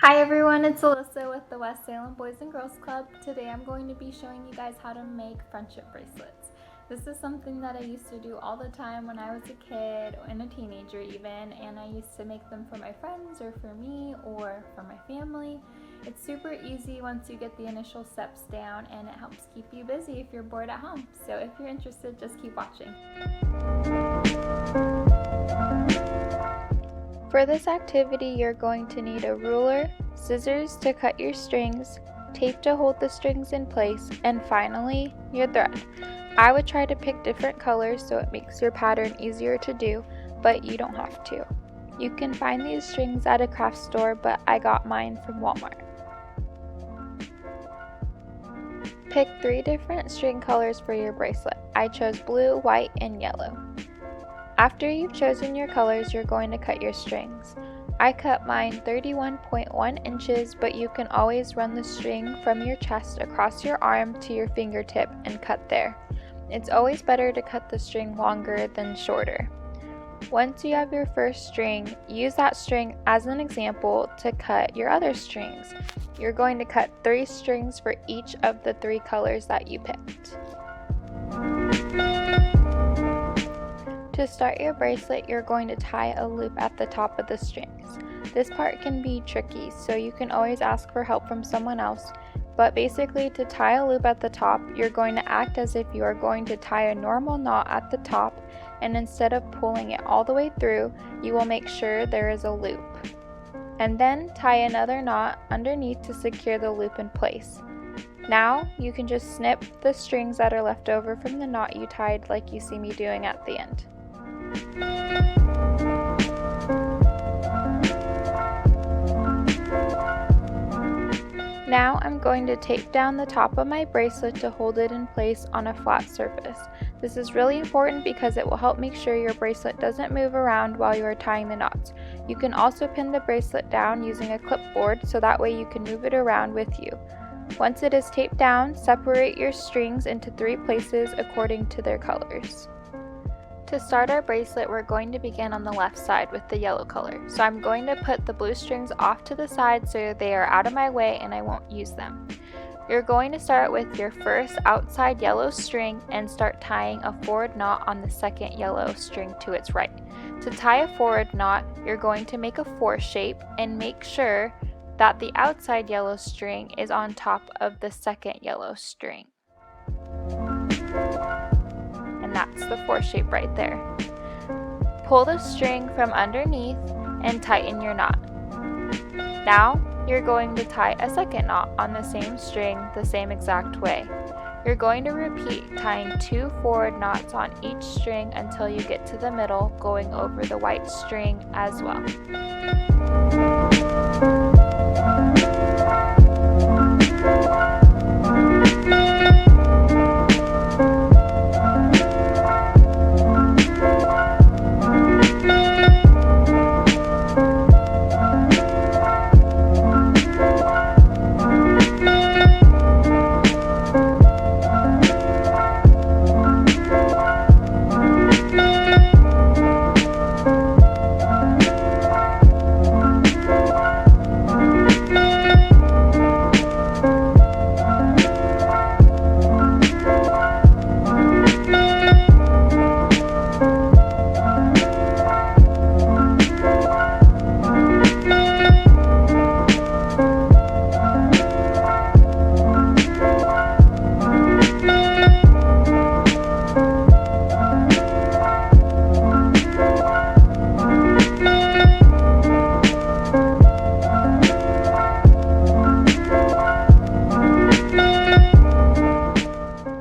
Hi everyone, it's Alyssa with the West Salem Boys and Girls Club. Today I'm going to be showing you guys how to make friendship bracelets. This is something that I used to do all the time when I was a kid and a teenager even, and I used to make them for my friends or for me or for my family. It's super easy once you get the initial steps down, and it helps keep you busy if you're bored at home. So if you're interested, just keep watching. For this activity, you're going to need a ruler, scissors to cut your strings, tape to hold the strings in place, and finally, your thread. I would try to pick different colors so it makes your pattern easier to do, but you don't have to. You can find these strings at a craft store, but I got mine from Walmart. Pick 3 different string colors for your bracelet. I chose blue, white, and yellow. After you've chosen your colors, you're going to cut your strings. I cut mine 31.1 inches, but you can always run the string from your chest across your arm to your fingertip and cut there. It's always better to cut the string longer than shorter. Once you have your first string, use that string as an example to cut your other strings. You're going to cut 3 strings for each of the 3 colors that you picked. To start your bracelet, you're going to tie a loop at the top of the strings. This part can be tricky, so you can always ask for help from someone else, but basically to tie a loop at the top, you're going to act as if you are going to tie a normal knot at the top, and instead of pulling it all the way through, you will make sure there is a loop. And then tie another knot underneath to secure the loop in place. Now, you can just snip the strings that are left over from the knot you tied like you see me doing at the end. Now I'm going to tape down the top of my bracelet to hold it in place on a flat surface. This is really important because it will help make sure your bracelet doesn't move around while you are tying the knots. You can also pin the bracelet down using a clipboard so that way you can move it around with you. Once it is taped down, separate your strings into 3 places according to their colors. To start our bracelet, we're going to begin on the left side with the yellow color. So I'm going to put the blue strings off to the side so they are out of my way and I won't use them. You're going to start with your first outside yellow string and start tying a forward knot on the second yellow string to its right. To tie a forward knot, you're going to make a 4 shape and make sure that the outside yellow string is on top of the second yellow string. And that's the 4 shape right there. Pull the string from underneath and tighten your knot. Now you're going to tie a second knot on the same string the same exact way. You're going to repeat tying 2 forward knots on each string until you get to the middle, going over the white string as well.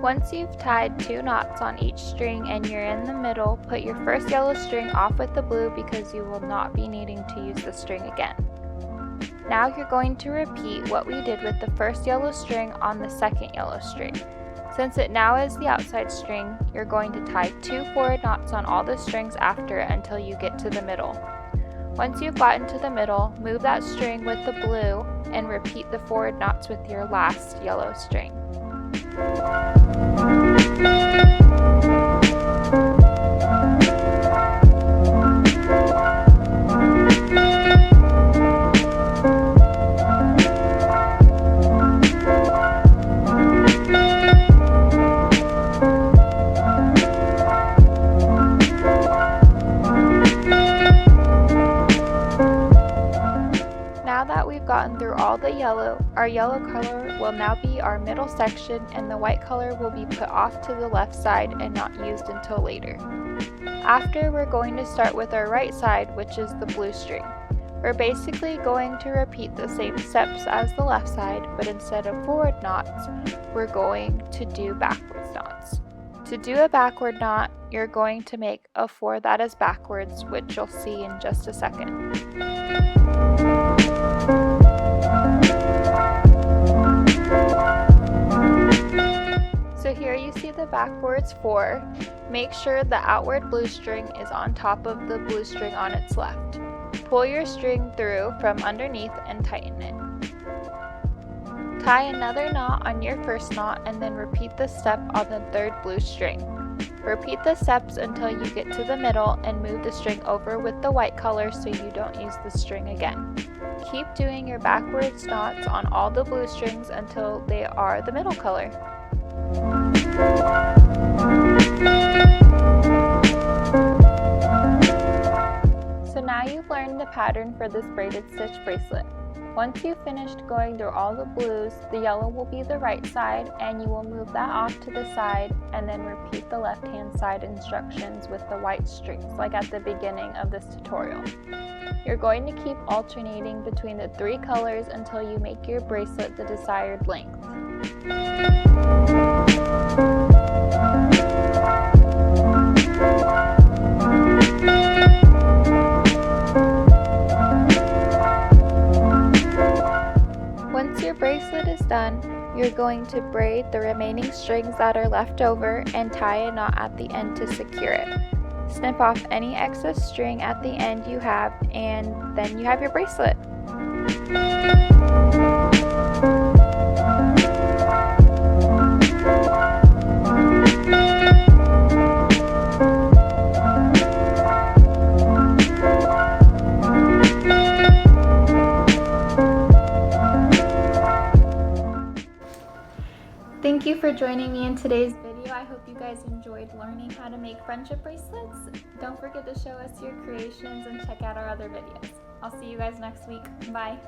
Once you've tied 2 knots on each string and you're in the middle, put your first yellow string off with the blue because you will not be needing to use the string again. Now you're going to repeat what we did with the first yellow string on the second yellow string. Since it now is the outside string, you're going to tie 2 forward knots on all the strings after it until you get to the middle. Once you've gotten to the middle, move that string with the blue and repeat the forward knots with your last yellow string. Now that we've gotten through all the yellow, our yellow color will now be our middle section, and the white color will be put off to the left side and not used until later. After, we're going to start with our right side, which is the blue string. We're basically going to repeat the same steps as the left side, but instead of forward knots, we're going to do backwards knots. To do a backward knot, you're going to make a 4 that is backwards, which you'll see in just a second. So here you see the backwards 4. Make sure the outward blue string is on top of the blue string on its left. Pull your string through from underneath and tighten it. Tie another knot on your first knot and then repeat the step on the third blue string. Repeat the steps until you get to the middle and move the string over with the white color so you don't use the string again. Keep doing your backwards knots on all the blue strings until they are the middle color. So now you've learned the pattern for this braided stitch bracelet. Once you've finished going through all the blues, the yellow will be the right side, and you will move that off to the side and then repeat the left hand side instructions with the white strings like at the beginning of this tutorial. You're going to keep alternating between the 3 colors until you make your bracelet the desired length. Once your bracelet is done, you're going to braid the remaining strings that are left over and tie a knot at the end to secure it. Snip off any excess string at the end you have, and then you have your bracelet. Thank you for joining me in today's video. I hope you guys enjoyed learning how to make friendship bracelets. Don't forget to show us your creations and check out our other videos. I'll see you guys next week. Bye.